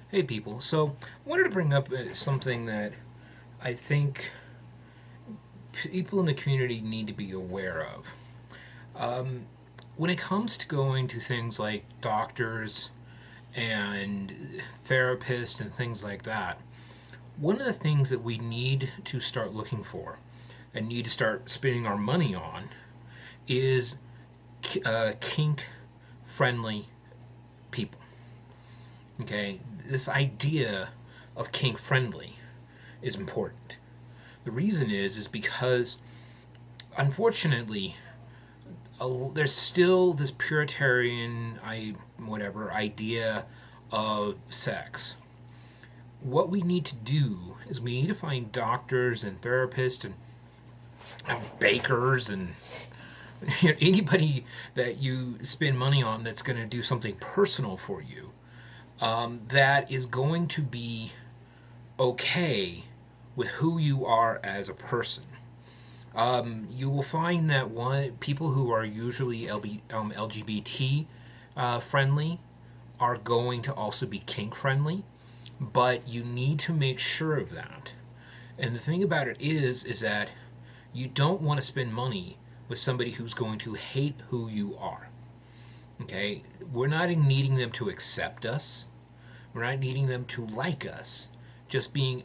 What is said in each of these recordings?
Hey people, so I wanted to bring up something that I think people in the community need to be aware of. Um, when it comes to going to things like doctors and therapists and things like that, one of the things that we need to start looking for and need to start spending our money on is kink friendly people. Okay, this idea of kink friendly is important. The reason is because unfortunately there's still this puritan whatever idea of sex. What we need to do is we need to find doctors and therapists and bakers and anybody that you spend money on that's going to do something personal for you, that is going to be okay with who you are as a person. You will find that people who are usually LGBT friendly are going to also be kink friendly, but you need to make sure of that. And the thing about it is that you don't want to spend money with somebody who's going to hate who you are. Okay, we're not needing them to accept us. We're not needing them to like us. Just eh,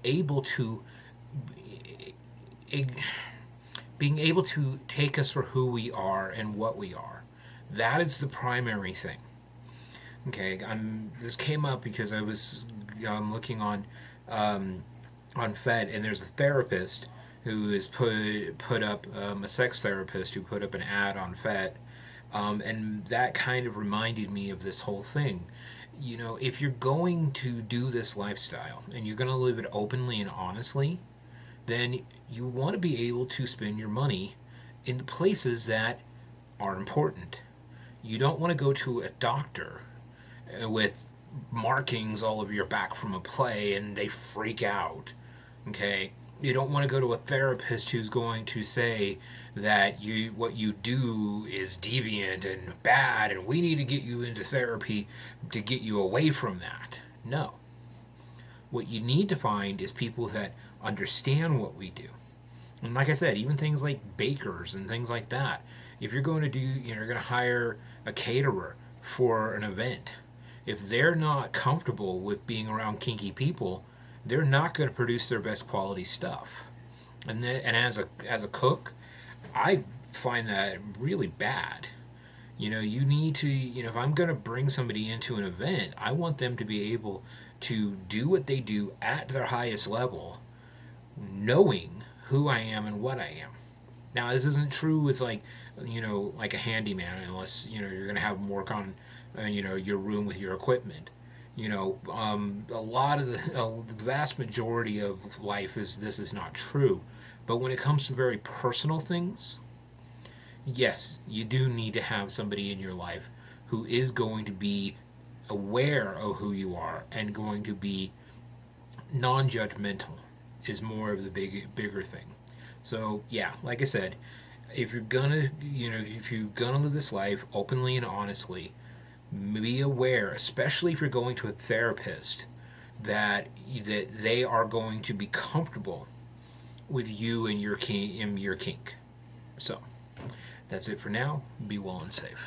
being able to take us for who we are and what we are. That is the primary thing. Okay, this came up because I was looking um, on Fed, and there's a therapist who is put up a sex therapist who put up an ad on Fed, and that kind of reminded me of this whole thing. If you're going to do this lifestyle and you're going to live it openly and honestly, then you want to be able to spend your money in the places that are important. You don't want to go to a doctor with markings all over your back from a play and they freak out. Okay? You don't want to go to a therapist who's going to say that what you do is deviant and bad and we need to get you into therapy to get you away from that. No. What you need to find is people that understand what we do. And like I said, even things like bakers and things like that. If you're going to you're going to hire a caterer for an event, if they're not comfortable with being around kinky people, they're not going to produce their best quality stuff. And as a cook, I find that really bad. You need to, if I'm going to bring somebody into an event, I want them to be able to do what they do at their highest level, knowing who I am and what I am. Now, this isn't true with like a handyman, unless you're going to have them work on, your room with your equipment. A lot of the vast majority of life is this is not true. But when it comes to very personal things, yes, you do need to have somebody in your life who is going to be aware of who you are and going to be non-judgmental is more of the bigger thing. So yeah, like I said, if you're gonna live this life openly and honestly, be aware, especially if you're going to a therapist, that they are going to be comfortable with you and your kink. So that's it for now. Be well and safe.